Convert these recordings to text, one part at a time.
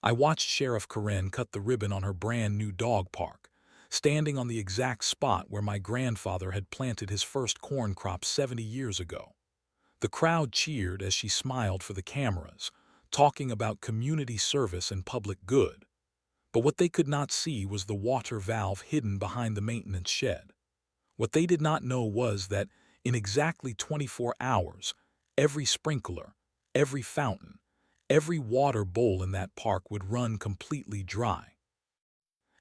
I watched Sheriff Corinne cut the ribbon on her brand new dog park, standing on the exact spot where my grandfather had planted his first corn crop 70 years ago. The crowd cheered as she smiled for the cameras, talking about community service and public good. But what they could not see was the water valve hidden behind the maintenance shed. What they did not know was that, in exactly 24 hours, every sprinkler, every fountain, every water bowl in that park would run completely dry.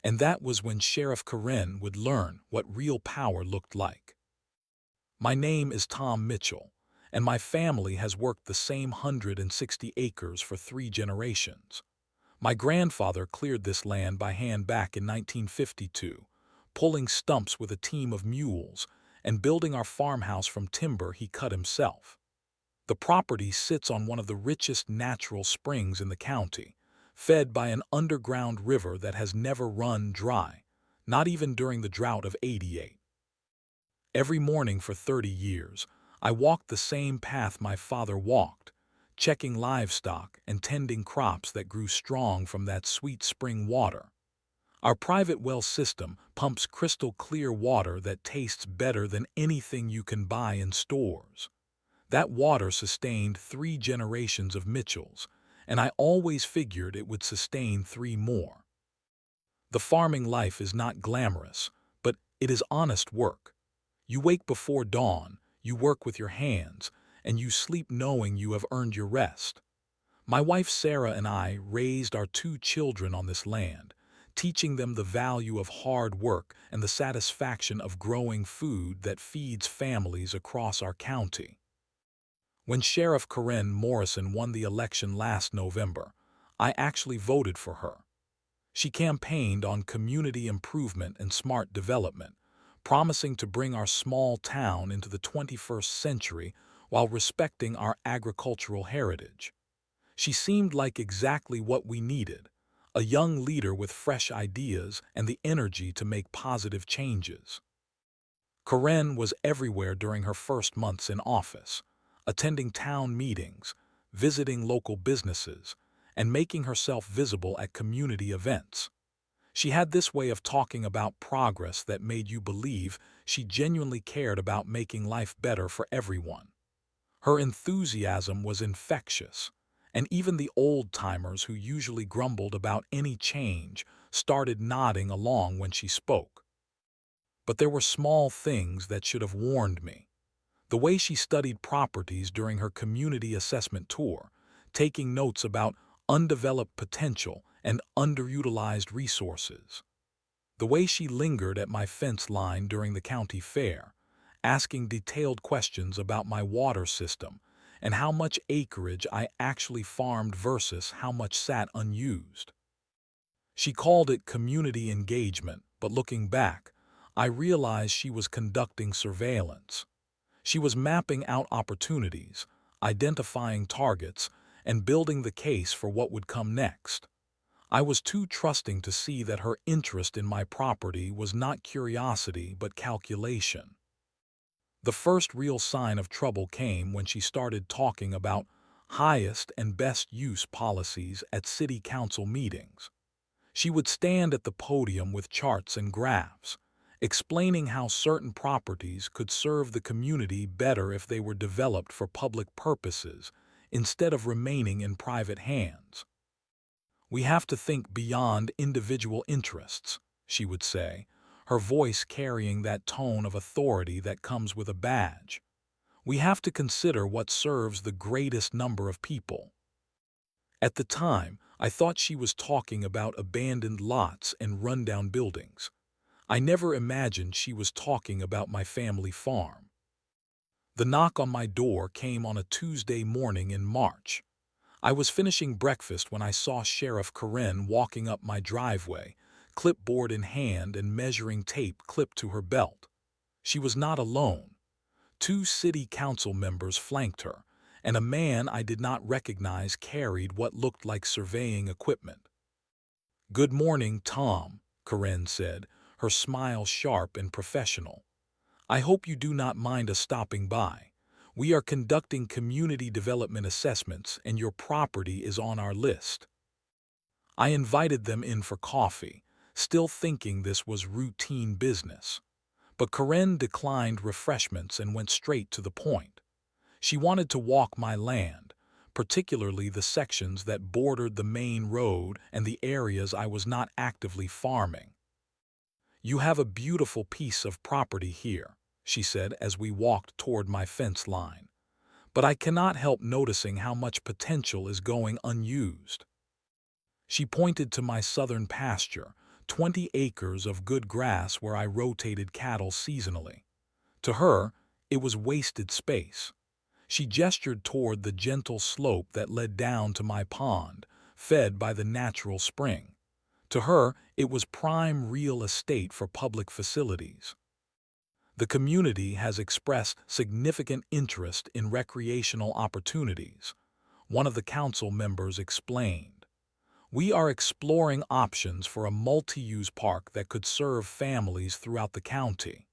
And that was when Sheriff Corinne would learn what real power looked like. My name is Tom Mitchell, and my family has worked the same 160 acres for 3 generations. My grandfather cleared this land by hand back in 1952, pulling stumps with a team of mules and building our farmhouse from timber he cut himself. The property sits on one of the richest natural springs in the county, fed by an underground river that has never run dry, not even during the drought of '88. Every morning for 30 years, I walked the same path my father walked, checking livestock and tending crops that grew strong from that sweet spring water. Our private well system pumps crystal clear water that tastes better than anything you can buy in stores. That water sustained 3 generations of Mitchells, and I always figured it would sustain 3 more. The farming life is not glamorous, but it is honest work. You wake before dawn, you work with your hands, and you sleep knowing you have earned your rest. My wife Sarah and I raised our 2 children on this land, teaching them the value of hard work and the satisfaction of growing food that feeds families across our county. When Sheriff Corinne Morrison won the election last November, I actually voted for her. She campaigned on community improvement and smart development, promising to bring our small town into the 21st century while respecting our agricultural heritage. She seemed like exactly what we needed, a young leader with fresh ideas and the energy to make positive changes. Corinne was everywhere during her first months in office, attending town meetings, visiting local businesses, and making herself visible at community events. She had this way of talking about progress that made you believe she genuinely cared about making life better for everyone. Her enthusiasm was infectious, and even the old-timers who usually grumbled about any change started nodding along when she spoke. But there were small things that should have warned me. The way she studied properties during her community assessment tour, taking notes about undeveloped potential and underutilized resources. The way she lingered at my fence line during the county fair, asking detailed questions about my water system and how much acreage I actually farmed versus how much sat unused. She called it community engagement, but looking back, I realized she was conducting surveillance. She was mapping out opportunities, identifying targets, and building the case for what would come next. I was too trusting to see that her interest in my property was not curiosity but calculation. The first real sign of trouble came when she started talking about highest and best use policies at city council meetings. She would stand at the podium with charts and graphs, explaining how certain properties could serve the community better if they were developed for public purposes instead of remaining in private hands. We have to think beyond individual interests, she would say, her voice carrying that tone of authority that comes with a badge. We have to consider what serves the greatest number of people. At the time, I thought she was talking about abandoned lots and rundown buildings. I never imagined she was talking about my family farm. The knock on my door came on a Tuesday morning in March. I was finishing breakfast when I saw Sheriff Corinne walking up my driveway, clipboard in hand and measuring tape clipped to her belt. She was not alone. 2 city council members flanked her, and a man I did not recognize carried what looked like surveying equipment. "Good morning, Tom," Corinne said, her smile sharp and professional. "I hope you do not mind us stopping by. We are conducting community development assessments and your property is on our list." I invited them in for coffee, still thinking this was routine business. But Karen declined refreshments and went straight to the point. She wanted to walk my land, particularly the sections that bordered the main road and the areas I was not actively farming. "You have a beautiful piece of property here," she said as we walked toward my fence line. "But I cannot help noticing how much potential is going unused." She pointed to my southern pasture, 20 acres of good grass where I rotated cattle seasonally. To her, it was wasted space. She gestured toward the gentle slope that led down to my pond, fed by the natural spring. To her, it was prime real estate for public facilities. The community has expressed significant interest in recreational opportunities, one of the council members explained. "We are exploring options for a multi-use park that could serve families throughout the county."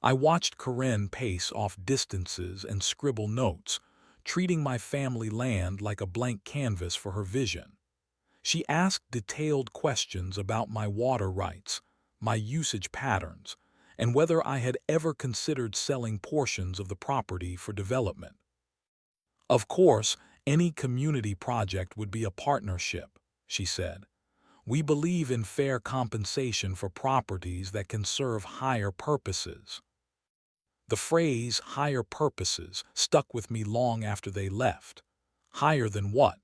I watched Corinne pace off distances and scribble notes, treating my family land like a blank canvas for her vision. She asked detailed questions about my water rights, my usage patterns, and whether I had ever considered selling portions of the property for development. "Of course, any community project would be a partnership," she said. "We believe in fair compensation for properties that can serve higher purposes." The phrase "higher purposes" stuck with me long after they left. Higher than what?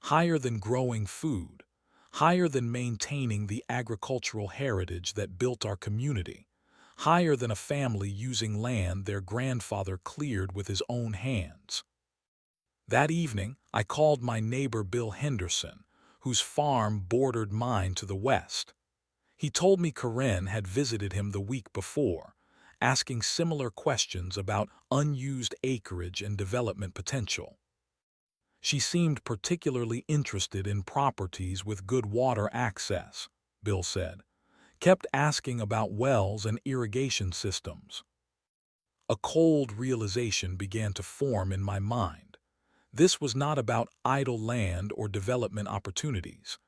Higher than growing food. Higher than maintaining the agricultural heritage that built our community. Higher than a family using land their grandfather cleared with his own hands. That evening, I called my neighbor Bill Henderson, whose farm bordered mine to the west. He told me Corinne had visited him the week before, asking similar questions about unused acreage and development potential. She seemed particularly interested in properties with good water access, Bill said. Kept asking about wells and irrigation systems. A cold realization began to form in my mind. This was not about idle land or development opportunities.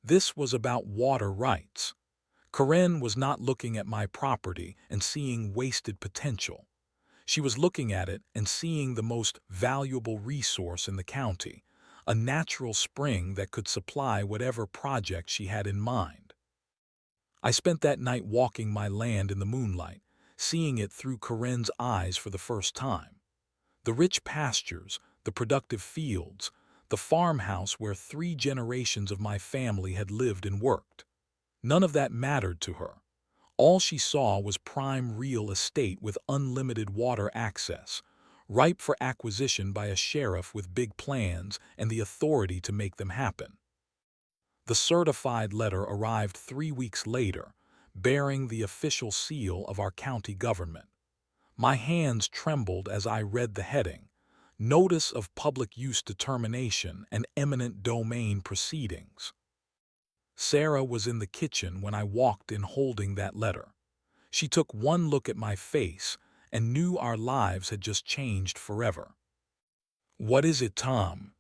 This was about water rights. Corinne was not looking at my property and seeing wasted potential. She was looking at it and seeing the most valuable resource in the county, a natural spring that could supply whatever project she had in mind. I spent that night walking my land in the moonlight, seeing it through Corinne's eyes for the first time. The rich pastures, the productive fields, the farmhouse where 3 generations of my family had lived and worked. None of that mattered to her. All she saw was prime real estate with unlimited water access, ripe for acquisition by a sheriff with big plans and the authority to make them happen. The certified letter arrived 3 weeks later, bearing the official seal of our county government. My hands trembled as I read the heading, "Notice of Public Use Determination and Eminent Domain Proceedings." Sarah was in the kitchen when I walked in holding that letter. She took one look at my face and knew our lives had just changed forever. "What is it, Tom?"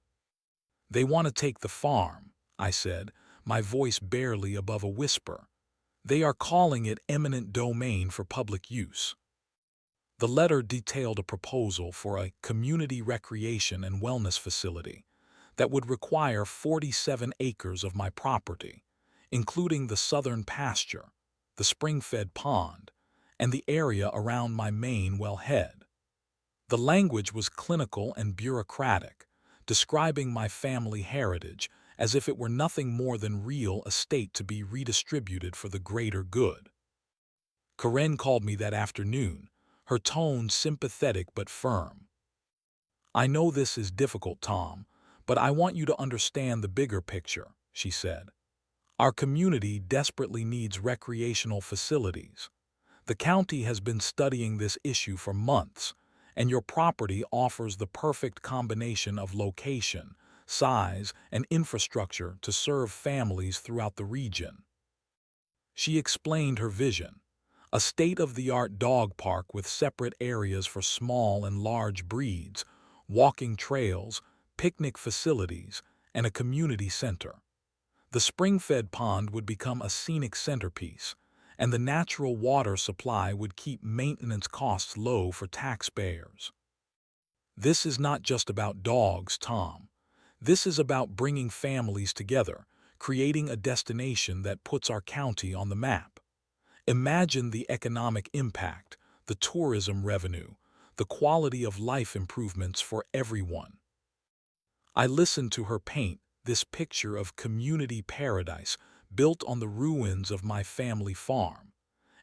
"They want to take the farm," I said, my voice barely above a whisper. "They are calling it eminent domain for public use." The letter detailed a proposal for a community recreation and wellness facility that would require 47 acres of my property, including the southern pasture, the spring-fed pond, and the area around my main wellhead. The language was clinical and bureaucratic, describing my family heritage as if it were nothing more than real estate to be redistributed for the greater good. Corinne called me that afternoon, her tone sympathetic but firm. "I know this is difficult, Tom, but I want you to understand the bigger picture," she said. "Our community desperately needs recreational facilities. The county has been studying this issue for months, and your property offers the perfect combination of location, size, and infrastructure to serve families throughout the region." She explained her vision: a state-of-the-art dog park with separate areas for small and large breeds, walking trails, picnic facilities, and a community center. The spring-fed pond would become a scenic centerpiece, and the natural water supply would keep maintenance costs low for taxpayers. This is not just about dogs, Tom. This is about bringing families together, creating a destination that puts our county on the map. Imagine the economic impact, the tourism revenue, the quality of life improvements for everyone. I listened to her paint this picture of community paradise built on the ruins of my family farm,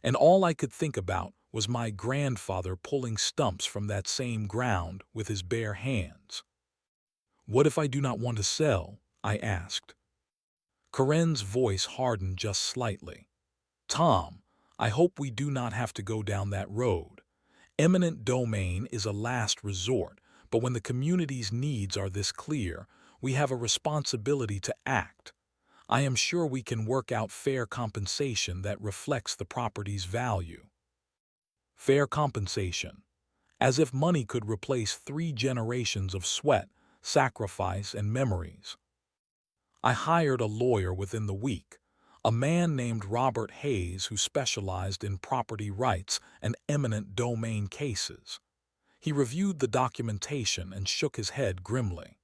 and all I could think about was my grandfather pulling stumps from that same ground with his bare hands. "What if I do not want to sell?" I asked. Corinne's voice hardened just slightly. "Tom, I hope we do not have to go down that road. Eminent domain is a last resort, but when the community's needs are this clear, we have a responsibility to act. I am sure we can work out fair compensation that reflects the property's value." Fair compensation. As if money could replace 3 generations of sweat, sacrifice, and memories. I hired a lawyer within the week, a man named Robert Hayes who specialized in property rights and eminent domain cases. He reviewed the documentation and shook his head grimly.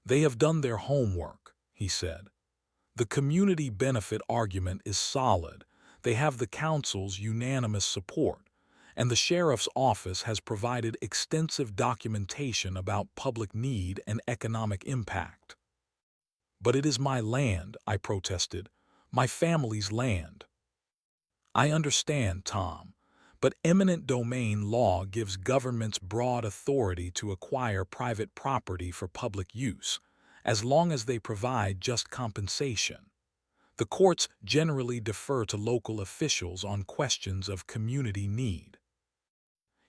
"They have done their homework," he said. "The community benefit argument is solid. They have the council's unanimous support, and the sheriff's office has provided extensive documentation about public need and economic impact." "But it is my land," I protested, "my family's land." "I understand, Tom, but eminent domain law gives governments broad authority to acquire private property for public use, as long as they provide just compensation. The courts generally defer to local officials on questions of community need."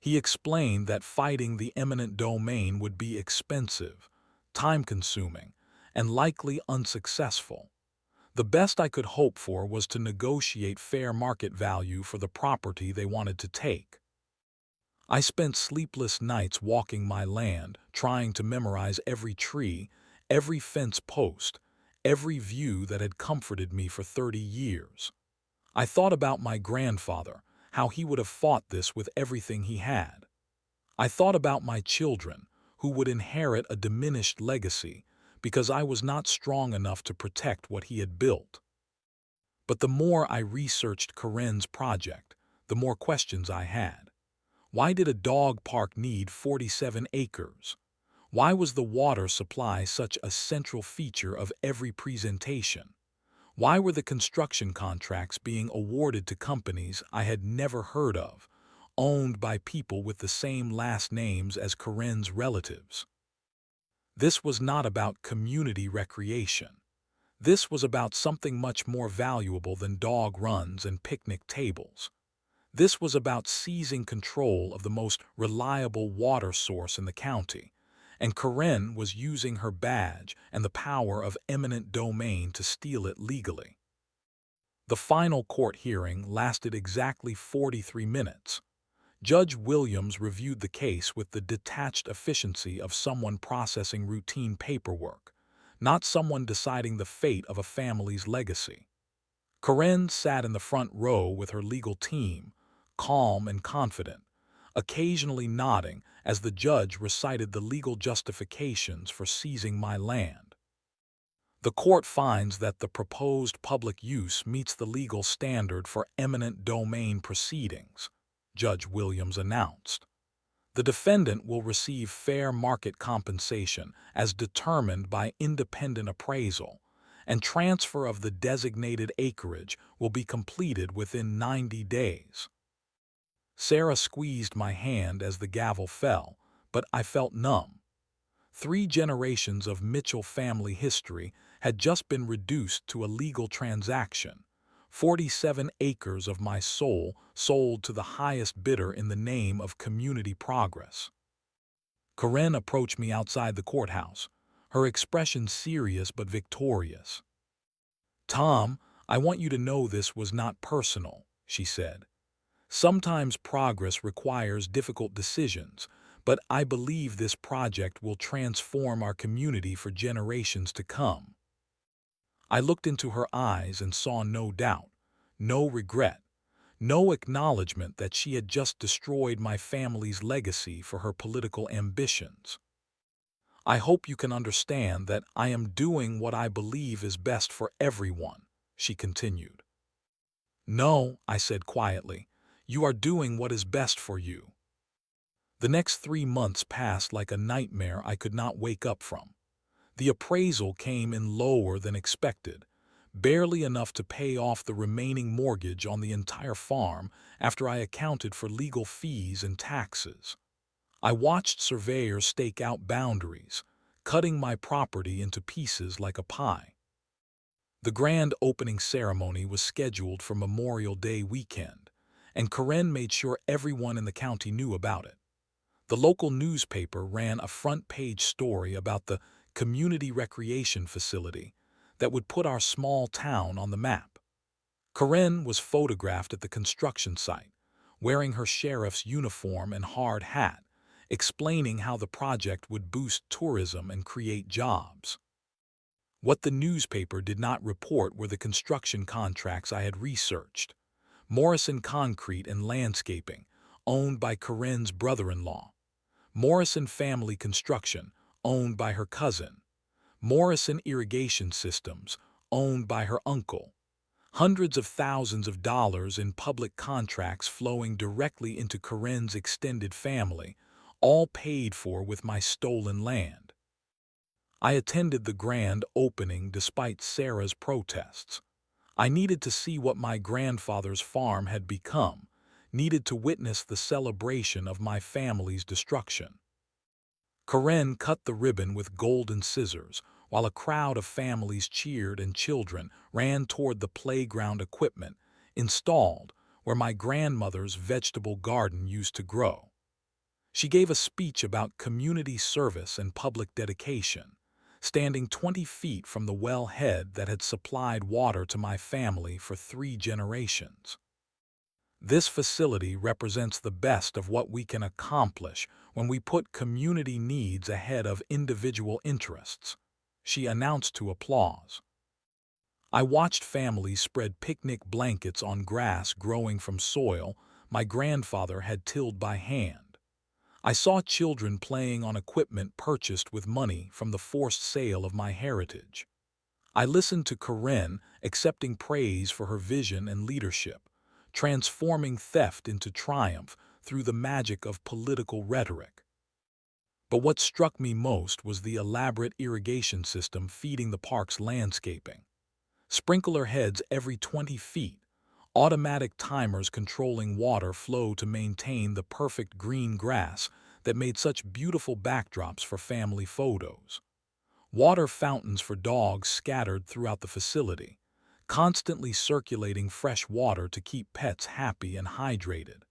He explained that fighting the eminent domain would be expensive, time-consuming, and likely unsuccessful. The best I could hope for was to negotiate fair market value for the property they wanted to take. I spent sleepless nights walking my land, trying to memorize every tree, every fence post, every view that had comforted me for 30 years. I thought about my grandfather, how he would have fought this with everything he had. I thought about my children, who would inherit a diminished legacy because I was not strong enough to protect what he had built. But the more I researched Corinne's project, the more questions I had. Why did a dog park need 47 acres? Why was the water supply such a central feature of every presentation? Why were the construction contracts being awarded to companies I had never heard of, owned by people with the same last names as Corinne's relatives? This was not about community recreation. This was about something much more valuable than dog runs and picnic tables. This was about seizing control of the most reliable water source in the county, and Corinne was using her badge and the power of eminent domain to steal it legally. The final court hearing lasted exactly 43 minutes. Judge Williams reviewed the case with the detached efficiency of someone processing routine paperwork, not someone deciding the fate of a family's legacy. Corinne sat in the front row with her legal team, calm and confident, occasionally nodding as the judge recited the legal justifications for seizing my land. "The court finds that the proposed public use meets the legal standard for eminent domain proceedings," Judge Williams announced. "The defendant will receive fair market compensation as determined by independent appraisal, and transfer of the designated acreage will be completed within 90 days. Sarah squeezed my hand as the gavel fell, but I felt numb. 3 generations of Mitchell family history had just been reduced to a legal transaction. 47 acres of my soul sold to the highest bidder in the name of community progress. Corinne approached me outside the courthouse, her expression serious but victorious. "Tom, I want you to know this was not personal," she said. "Sometimes progress requires difficult decisions, but I believe this project will transform our community for generations to come." I looked into her eyes and saw no doubt, no regret, no acknowledgement that she had just destroyed my family's legacy for her political ambitions. I hope you can understand that I am doing what I believe is best for everyone, she continued. No, I said quietly, you are doing what is best for you. The next 3 months passed like a nightmare I could not wake up from. The appraisal came in lower than expected, barely enough to pay off the remaining mortgage on the entire farm after I accounted for legal fees and taxes. I watched surveyors stake out boundaries, cutting my property into pieces like a pie. The grand opening ceremony was scheduled for Memorial Day weekend, and Karen made sure everyone in the county knew about it. The local newspaper ran a front-page story about the community recreation facility that would put our small town on the map. Karen was photographed at the construction site, wearing her sheriff's uniform and hard hat, explaining how the project would boost tourism and create jobs. What the newspaper did not report were the construction contracts I had researched. Morrison Concrete and Landscaping, owned by Karen's brother-in-law. Morrison Family Construction, owned by her cousin. Morrison Irrigation Systems, owned by her uncle. Hundreds of thousands of dollars in public contracts flowing directly into Karen's extended family, all paid for with my stolen land. I attended the grand opening despite Sarah's protests. I needed to see what my grandfather's farm had become, needed to witness the celebration of my family's destruction. Karen cut the ribbon with golden scissors, while a crowd of families cheered and children ran toward the playground equipment installed where my grandmother's vegetable garden used to grow. She gave a speech about community service and public dedication, standing 20 feet from the wellhead that had supplied water to my family for 3 generations. This facility represents the best of what we can accomplish when we put community needs ahead of individual interests, she announced to applause. I watched families spread picnic blankets on grass growing from soil my grandfather had tilled by hand. I saw children playing on equipment purchased with money from the forced sale of my heritage. I listened to Karen accepting praise for her vision and leadership, transforming theft into triumph through the magic of political rhetoric. But what struck me most was the elaborate irrigation system feeding the park's landscaping. Sprinkler heads every 20 feet, automatic timers controlling water flow to maintain the perfect green grass that made such beautiful backdrops for family photos. Water fountains for dogs scattered throughout the facility, constantly circulating fresh water to keep pets happy and hydrated.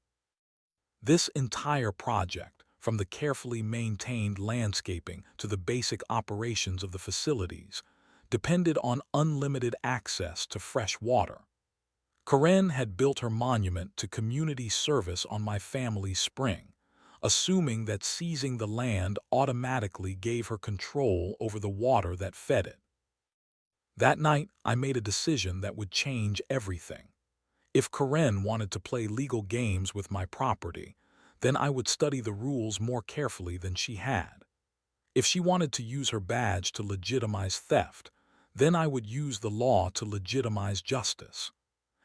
This entire project, from the carefully maintained landscaping to the basic operations of the facilities, depended on unlimited access to fresh water. Karen had built her monument to community service on my family's spring, assuming that seizing the land automatically gave her control over the water that fed it. That night, I made a decision that would change everything. If Karen wanted to play legal games with my property, then I would study the rules more carefully than she had. If she wanted to use her badge to legitimize theft, then I would use the law to legitimize justice.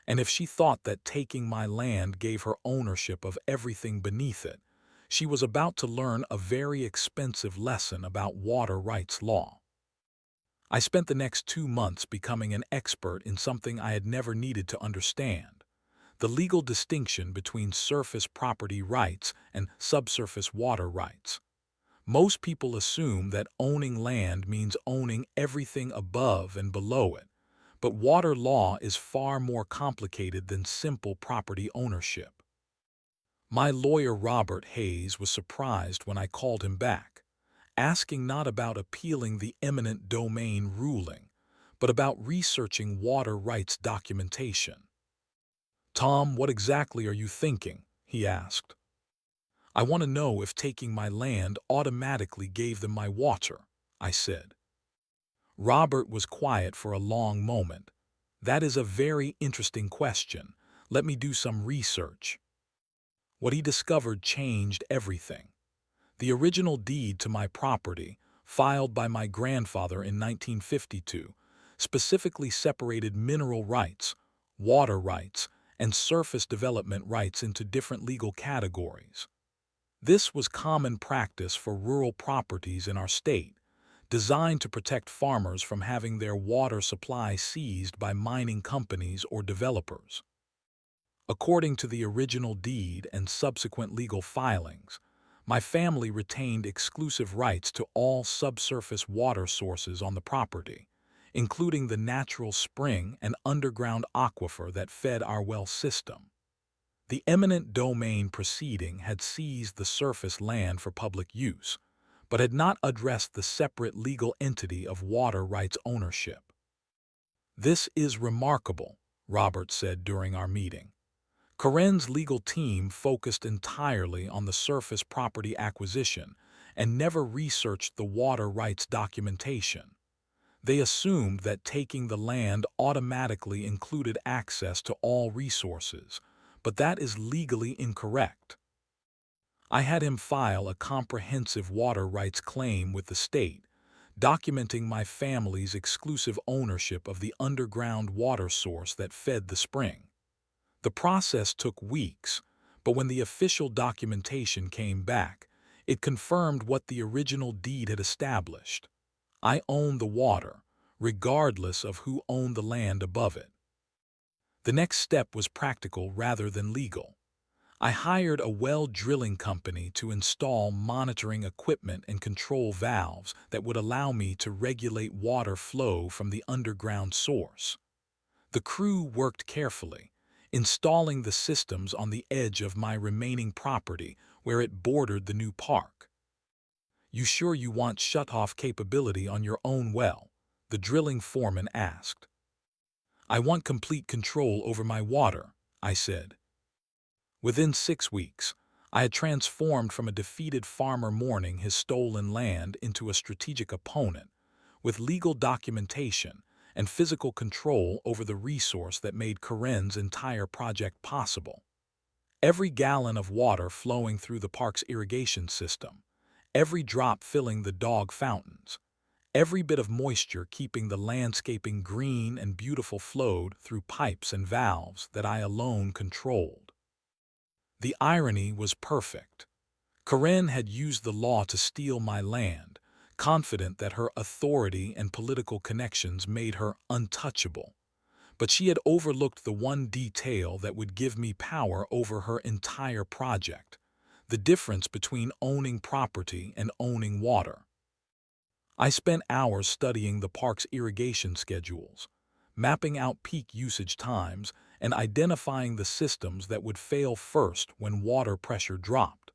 And if she thought that taking my land gave her ownership of everything beneath it, she was about to learn a very expensive lesson about water rights law. I spent the next 2 months becoming an expert in something I had never needed to understand: the legal distinction between surface property rights and subsurface water rights. Most people assume that owning land means owning everything above and below it, but water law is far more complicated than simple property ownership. My lawyer Robert Hayes was surprised when I called him back, asking not about appealing the eminent domain ruling, but about researching water rights documentation. "Tom, what exactly are you thinking?" he asked. "I want to know if taking my land automatically gave them my water," I said. Robert was quiet for a long moment. That is a very interesting question. Let me do some research. What he discovered changed everything. The original deed to my property, filed by my grandfather in 1952, specifically separated mineral rights, water rights, and surface development rights into different legal categories. This was common practice for rural properties in our state, designed to protect farmers from having their water supply seized by mining companies or developers. According to the original deed and subsequent legal filings, my family retained exclusive rights to all subsurface water sources on the property, including the natural spring and underground aquifer that fed our well system. The eminent domain proceeding had seized the surface land for public use, but had not addressed the separate legal entity of water rights ownership. "This is remarkable," Robert said during our meeting. Corinne's legal team focused entirely on the surface property acquisition and never researched the water rights documentation. They assumed that taking the land automatically included access to all resources, but that is legally incorrect. I had him file a comprehensive water rights claim with the state, documenting my family's exclusive ownership of the underground water source that fed the spring. The process took weeks, but when the official documentation came back, it confirmed what the original deed had established. I owned the water, regardless of who owned the land above it. The next step was practical rather than legal. I hired a well drilling company to install monitoring equipment and control valves that would allow me to regulate water flow from the underground source. The crew worked carefully, installing the systems on the edge of my remaining property where it bordered the new park. "You sure you want shut-off capability on your own well?" the drilling foreman asked. "I want complete control over my water," I said. Within 6 weeks, I had transformed from a defeated farmer mourning his stolen land into a strategic opponent, with legal documentation and physical control over the resource that made Corinne's entire project possible. Every gallon of water flowing through the park's irrigation system, every drop filling the dog fountains, every bit of moisture keeping the landscaping green and beautiful flowed through pipes and valves that I alone controlled. The irony was perfect. Corinne had used the law to steal my land, confident that her authority and political connections made her untouchable. But she had overlooked the one detail that would give me power over her entire project: the difference between owning property and owning water. I spent hours studying the park's irrigation schedules, mapping out peak usage times, and identifying the systems that would fail first when water pressure dropped.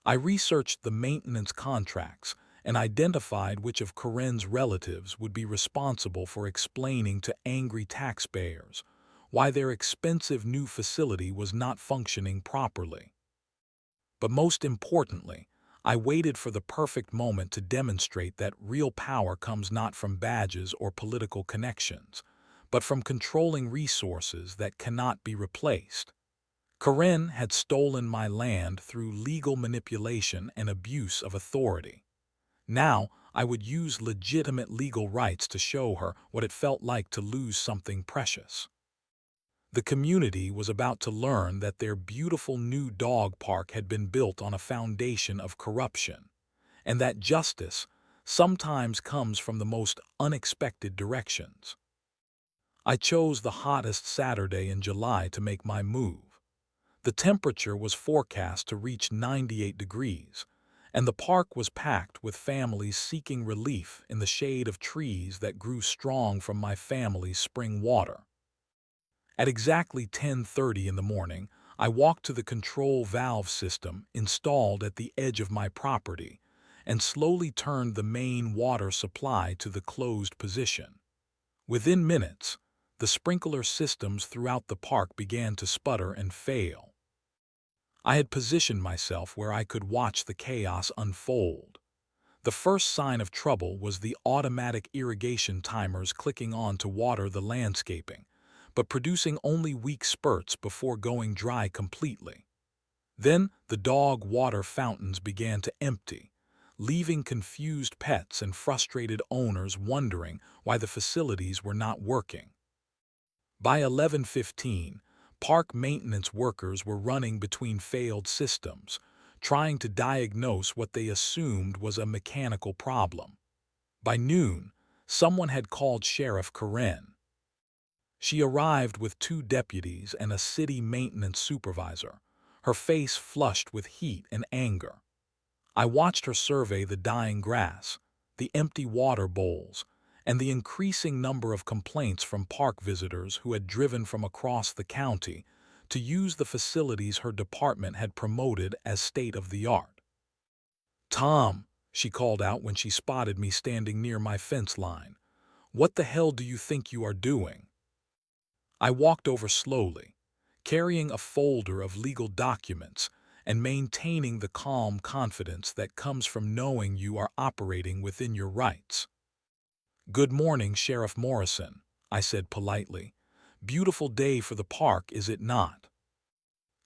I researched the maintenance contracts and identified which of Corinne's relatives would be responsible for explaining to angry taxpayers why their expensive new facility was not functioning properly. But most importantly, I waited for the perfect moment to demonstrate that real power comes not from badges or political connections, but from controlling resources that cannot be replaced. Corinne had stolen my land through legal manipulation and abuse of authority. Now I would use legitimate legal rights to show her what it felt like to lose something precious. The community was about to learn that their beautiful new dog park had been built on a foundation of corruption, and that justice sometimes comes from the most unexpected directions. I chose the hottest Saturday in July to make my move. The temperature was forecast to reach 98 degrees, and the park was packed with families seeking relief in the shade of trees that grew strong from my family's spring water. At exactly 10:30 in the morning, I walked to the control valve system installed at the edge of my property and slowly turned the main water supply to the closed position. Within minutes, the sprinkler systems throughout the park began to sputter and fail. I had positioned myself where I could watch the chaos unfold. The first sign of trouble was the automatic irrigation timers clicking on to water the landscaping, but producing only weak spurts before going dry completely. Then the dog water fountains began to empty, leaving confused pets and frustrated owners wondering why the facilities were not working. By 11:15, park maintenance workers were running between failed systems, trying to diagnose what they assumed was a mechanical problem. By noon, someone had called Sheriff Karen. She arrived with two deputies and a city maintenance supervisor, her face flushed with heat and anger. I watched her survey the dying grass, the empty water bowls, and the increasing number of complaints from park visitors who had driven from across the county to use the facilities her department had promoted as state-of-the-art. "Tom," she called out when she spotted me standing near my fence line, "what the hell do you think you are doing?" I walked over slowly, carrying a folder of legal documents and maintaining the calm confidence that comes from knowing you are operating within your rights. "Good morning, Sheriff Morrison," I said politely. "Beautiful day for the park, is it not?"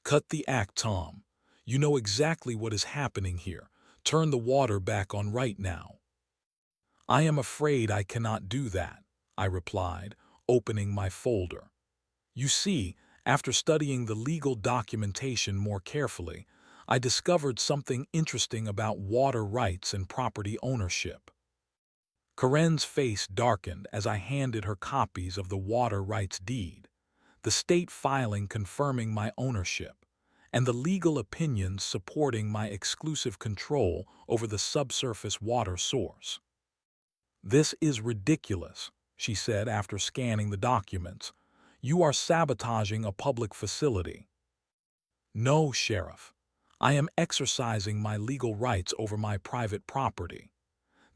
"Cut the act, Tom. You know exactly what is happening here. Turn the water back on right now." "I am afraid I cannot do that," I replied, opening my folder. "You see, after studying the legal documentation more carefully, I discovered something interesting about water rights and property ownership." Karen's face darkened as I handed her copies of the water rights deed, the state filing confirming my ownership, and the legal opinions supporting my exclusive control over the subsurface water source. "This is ridiculous," she said after scanning the documents. "You are sabotaging a public facility." "No, Sheriff. I am exercising my legal rights over my private property.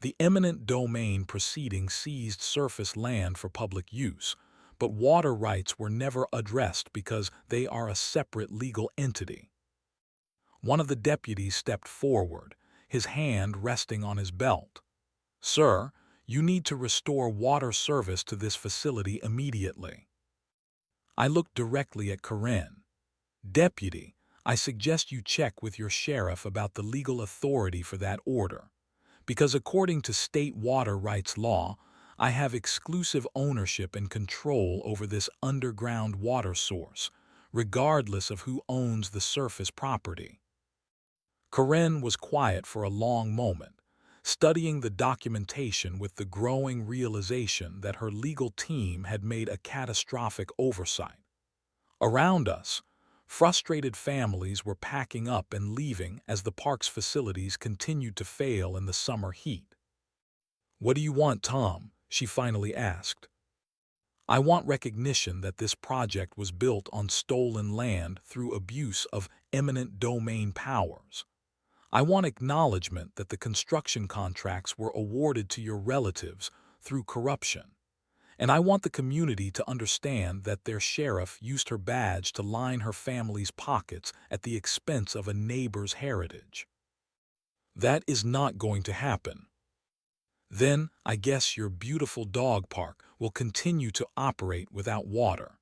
The eminent domain proceeding seized surface land for public use, but water rights were never addressed because they are a separate legal entity." One of the deputies stepped forward, his hand resting on his belt. "Sir, you need to restore water service to this facility immediately." I looked directly at Karen. "Deputy, I suggest you check with your sheriff about the legal authority for that order, because according to state water rights law, I have exclusive ownership and control over this underground water source, regardless of who owns the surface property." Karen was quiet for a long moment, studying the documentation with the growing realization that her legal team had made a catastrophic oversight. Around us, frustrated families were packing up and leaving as the park's facilities continued to fail in the summer heat. "What do you want, Tom?" she finally asked. "I want recognition that this project was built on stolen land through abuse of eminent domain powers. I want acknowledgement that the construction contracts were awarded to your relatives through corruption. And I want the community to understand that their sheriff used her badge to line her family's pockets at the expense of a neighbor's heritage." "That is not going to happen." "Then I guess your beautiful dog park will continue to operate without water."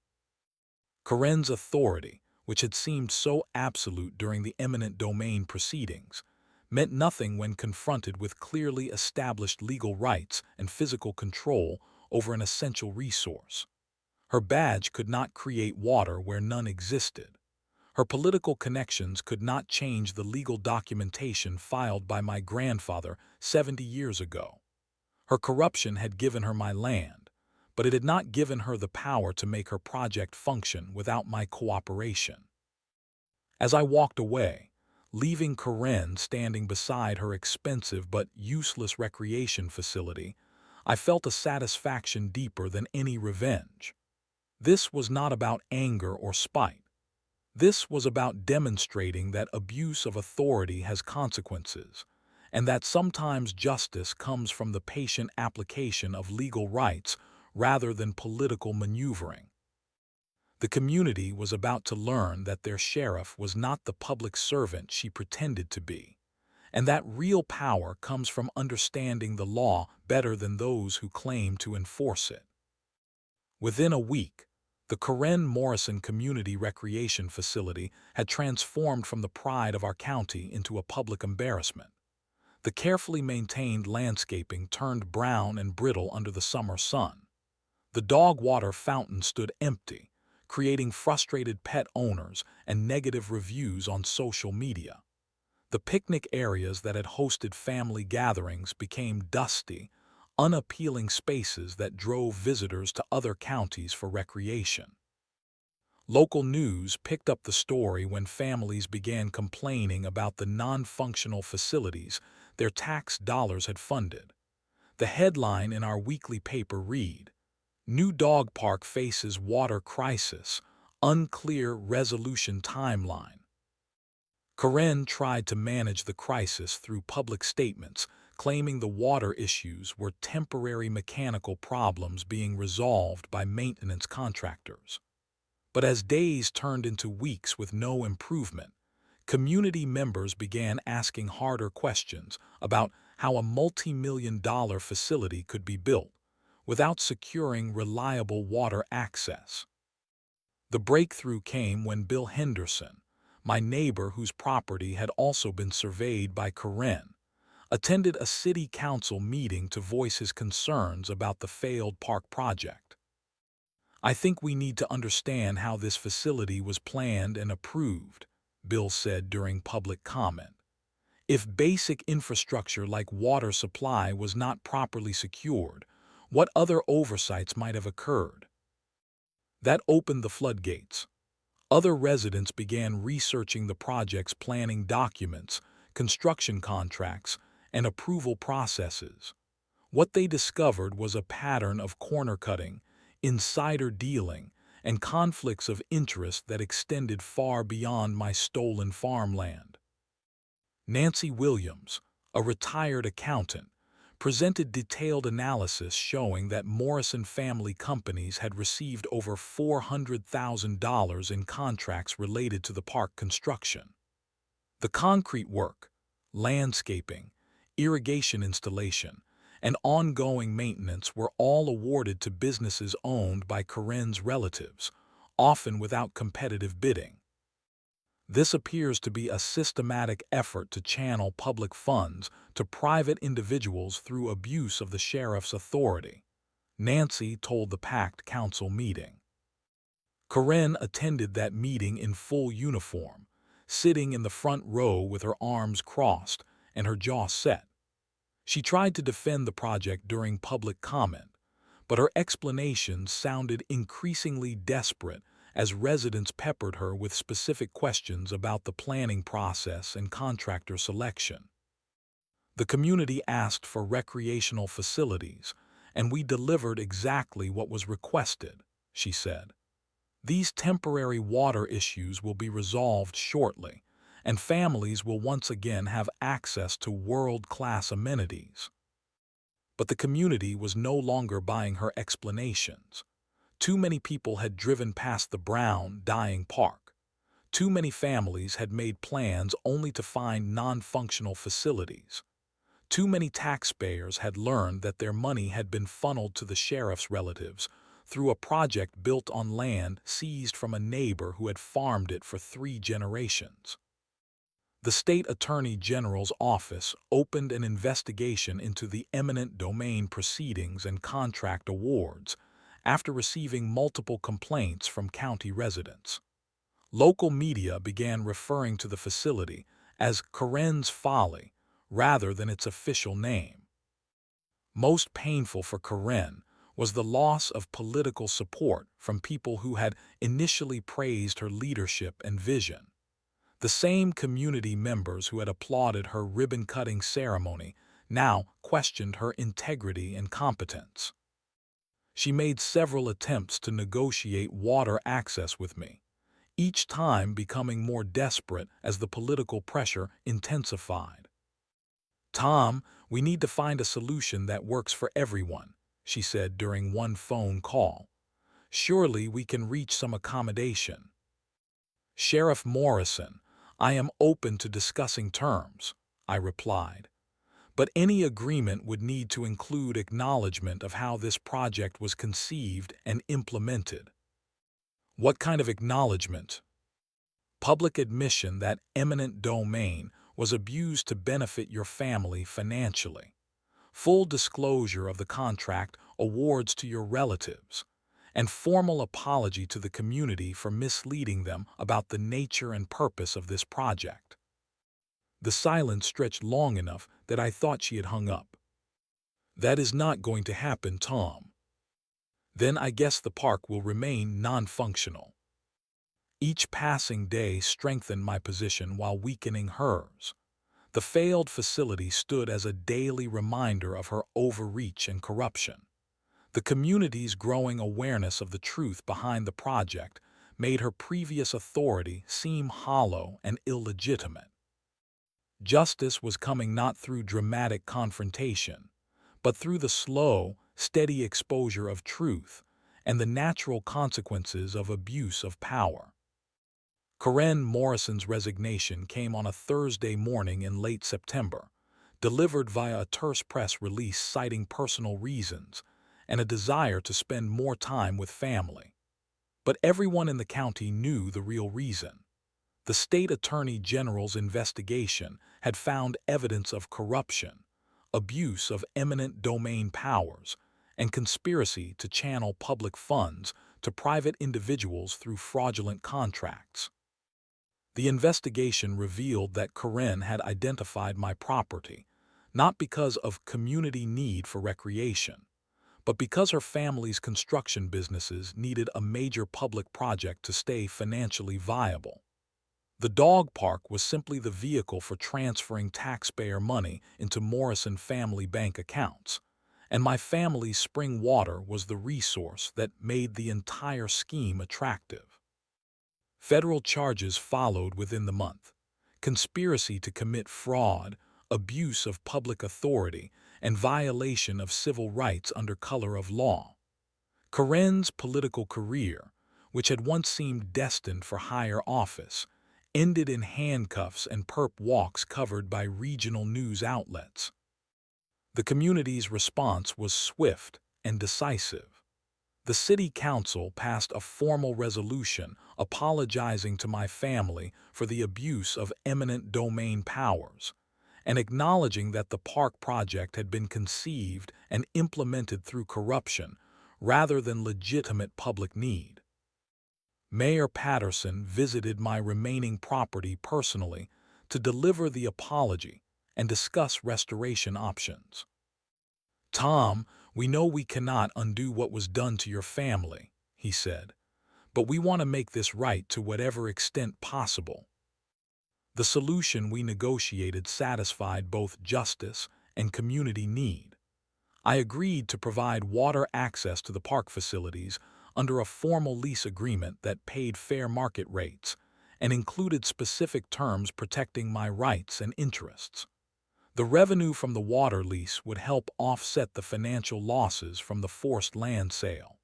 Karen's authority, which had seemed so absolute during the eminent domain proceedings, meant nothing when confronted with clearly established legal rights and physical control over an essential resource. Her badge could not create water where none existed. Her political connections could not change the legal documentation filed by my grandfather 70 years ago. Her corruption had given her my land, but it had not given her the power to make her project function without my cooperation. As I walked away, leaving Karen standing beside her expensive but useless recreation facility, I felt a satisfaction deeper than any revenge. This was not about anger or spite. This was about demonstrating that abuse of authority has consequences, and that sometimes justice comes from the patient application of legal rights rather than political maneuvering. The community was about to learn that their sheriff was not the public servant she pretended to be, and that real power comes from understanding the law better than those who claim to enforce it. Within a week, the Karen Morrison Community Recreation Facility had transformed from the pride of our county into a public embarrassment. The carefully maintained landscaping turned brown and brittle under the summer sun. The dog water fountain stood empty, creating frustrated pet owners and negative reviews on social media. The picnic areas that had hosted family gatherings became dusty, unappealing spaces that drove visitors to other counties for recreation. Local news picked up the story when families began complaining about the non-functional facilities their tax dollars had funded. The headline in our weekly paper read, "New dog park faces water crisis, unclear resolution timeline." Karen tried to manage the crisis through public statements, claiming the water issues were temporary mechanical problems being resolved by maintenance contractors. But as days turned into weeks with no improvement, community members began asking harder questions about how a multi-million-dollar facility could be built without securing reliable water access. The breakthrough came when Bill Henderson, my neighbor whose property had also been surveyed by Karen, attended a city council meeting to voice his concerns about the failed park project. "I think we need to understand how this facility was planned and approved," Bill said during public comment. "If basic infrastructure like water supply was not properly secured, what other oversights might have occurred?" That opened the floodgates. Other residents began researching the project's planning documents, construction contracts, and approval processes. What they discovered was a pattern of corner cutting, insider dealing, and conflicts of interest that extended far beyond my stolen farmland. Nancy Williams, a retired accountant, presented detailed analysis showing that Morrison family companies had received over $400,000 in contracts related to the park construction. The concrete work, landscaping, irrigation installation, and ongoing maintenance were all awarded to businesses owned by Karen's relatives, often without competitive bidding. This appears to be a systematic effort to channel public funds to private individuals through abuse of the sheriff's authority, Nancy told the packed council meeting. Karen attended that meeting in full uniform, sitting in the front row with her arms crossed and her jaw set. She tried to defend the project during public comment, but her explanations sounded increasingly desperate as residents peppered her with specific questions about the planning process and contractor selection. "The community asked for recreational facilities, and we delivered exactly what was requested," she said. "These temporary water issues will be resolved shortly, and families will once again have access to world-class amenities." But the community was no longer buying her explanations. Too many people had driven past the brown, dying park. Too many families had made plans only to find non-functional facilities. Too many taxpayers had learned that their money had been funneled to the sheriff's relatives through a project built on land seized from a neighbor who had farmed it for 3 generations. The state attorney general's office opened an investigation into the eminent domain proceedings and contract awards after receiving multiple complaints from county residents. Local media began referring to the facility as Karen's Folly rather than its official name. Most painful for Karen was the loss of political support from people who had initially praised her leadership and vision. The same community members who had applauded her ribbon-cutting ceremony now questioned her integrity and competence. She made several attempts to negotiate water access with me, each time becoming more desperate as the political pressure intensified. "Tom, we need to find a solution that works for everyone," she said during one phone call. "Surely we can reach some accommodation." "Sheriff Morrison, I am open to discussing terms," I replied. But any agreement would need to include acknowledgement of how this project was conceived and implemented. What kind of acknowledgement? Public admission that eminent domain was abused to benefit your family financially. Full disclosure of the contract awards to your relatives, and formal apology to the community for misleading them about the nature and purpose of this project. The silence stretched long enough that I thought she had hung up. That is not going to happen, Tom. Then I guess the park will remain non-functional. Each passing day strengthened my position while weakening hers. The failed facility stood as a daily reminder of her overreach and corruption. The community's growing awareness of the truth behind the project made her previous authority seem hollow and illegitimate. Justice was coming not through dramatic confrontation, but through the slow, steady exposure of truth and the natural consequences of abuse of power. Karen Morrison's resignation came on a Thursday morning in late September, delivered via a terse press release citing personal reasons and a desire to spend more time with family. But everyone in the county knew the real reason. The state attorney general's investigation had found evidence of corruption, abuse of eminent domain powers, and conspiracy to channel public funds to private individuals through fraudulent contracts. The investigation revealed that Karen had identified my property, not because of community need for recreation, but because her family's construction businesses needed a major public project to stay financially viable. The dog park was simply the vehicle for transferring taxpayer money into Morrison family bank accounts, and my family's spring water was the resource that made the entire scheme attractive. Federal charges followed within the month: conspiracy to commit fraud, abuse of public authority, and violation of civil rights under color of law. Karen's political career, which had once seemed destined for higher office, ended in handcuffs and perp walks covered by regional news outlets. The community's response was swift and decisive. The city council passed a formal resolution apologizing to my family for the abuse of eminent domain powers and acknowledging that the park project had been conceived and implemented through corruption rather than legitimate public need. Mayor Patterson visited my remaining property personally to deliver the apology and discuss restoration options. Tom, we know we cannot undo what was done to your family, he said, but we want to make this right to whatever extent possible. The solution we negotiated satisfied both justice and community need. I agreed to provide water access to the park facilities under a formal lease agreement that paid fair market rates and included specific terms protecting my rights and interests. The revenue from the water lease would help offset the financial losses from the forced land sale.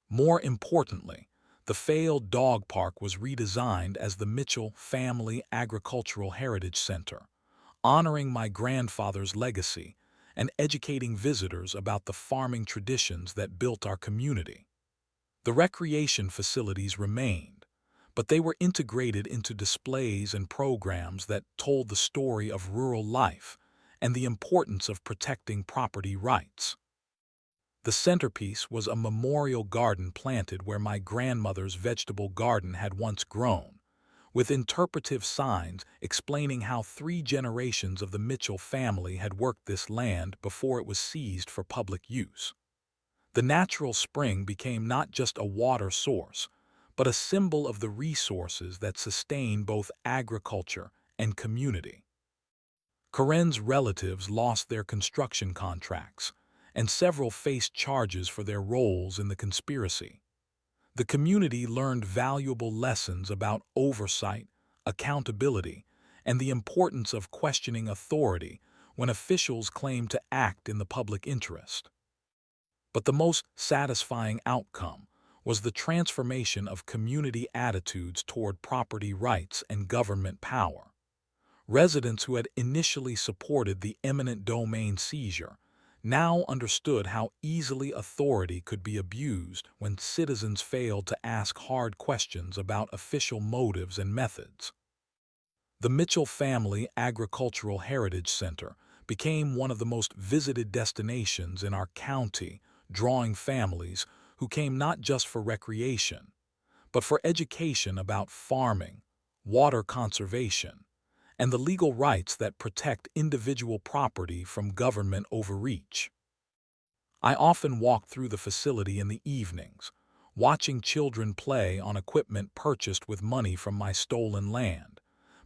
More importantly, the failed dog park was redesigned as the Mitchell Family Agricultural Heritage Center, honoring my grandfather's legacy and educating visitors about the farming traditions that built our community. The recreation facilities remained, but they were integrated into displays and programs that told the story of rural life and the importance of protecting property rights. The centerpiece was a memorial garden planted where my grandmother's vegetable garden had once grown, with interpretive signs explaining how 3 generations of the Mitchell family had worked this land before it was seized for public use. The natural spring became not just a water source, but a symbol of the resources that sustain both agriculture and community. Karen's relatives lost their construction contracts, and several faced charges for their roles in the conspiracy. The community learned valuable lessons about oversight, accountability, and the importance of questioning authority when officials claim to act in the public interest. But the most satisfying outcome was the transformation of community attitudes toward property rights and government power. Residents who had initially supported the eminent domain seizure now understood how easily authority could be abused when citizens failed to ask hard questions about official motives and methods. The Mitchell Family Agricultural Heritage Center became one of the most visited destinations in our county, drawing families who came not just for recreation, but for education about farming, water conservation, and the legal rights that protect individual property from government overreach. I often walked through the facility in the evenings, watching children play on equipment purchased with money from my stolen land,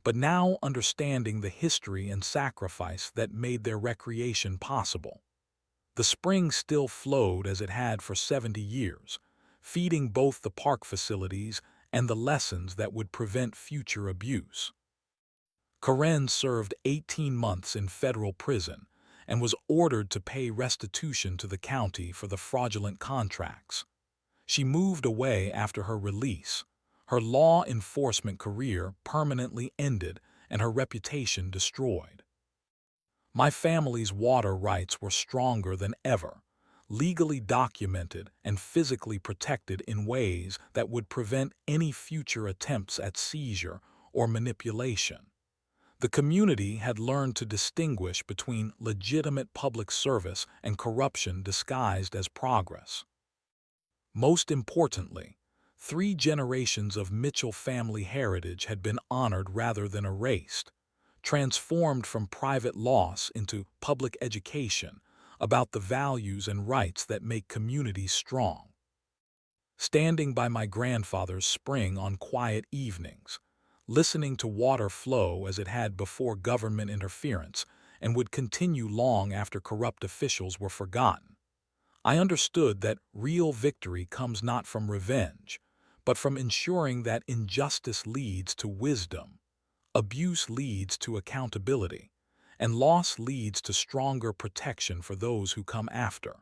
but now understanding the history and sacrifice that made their recreation possible. The spring still flowed as it had for 70 years, feeding both the park facilities and the lessons that would prevent future abuse. Karen served 18 months in federal prison and was ordered to pay restitution to the county for the fraudulent contracts. She moved away after her release. Her law enforcement career permanently ended and her reputation destroyed. My family's water rights were stronger than ever, legally documented and physically protected in ways that would prevent any future attempts at seizure or manipulation. The community had learned to distinguish between legitimate public service and corruption disguised as progress. Most importantly, 3 generations of Mitchell family heritage had been honored rather than erased, transformed from private loss into public education about the values and rights that make communities strong. Standing by my grandfather's spring on quiet evenings, listening to water flow as it had before government interference and would continue long after corrupt officials were forgotten, I understood that real victory comes not from revenge, but from ensuring that injustice leads to wisdom, abuse leads to accountability, and loss leads to stronger protection for those who come after.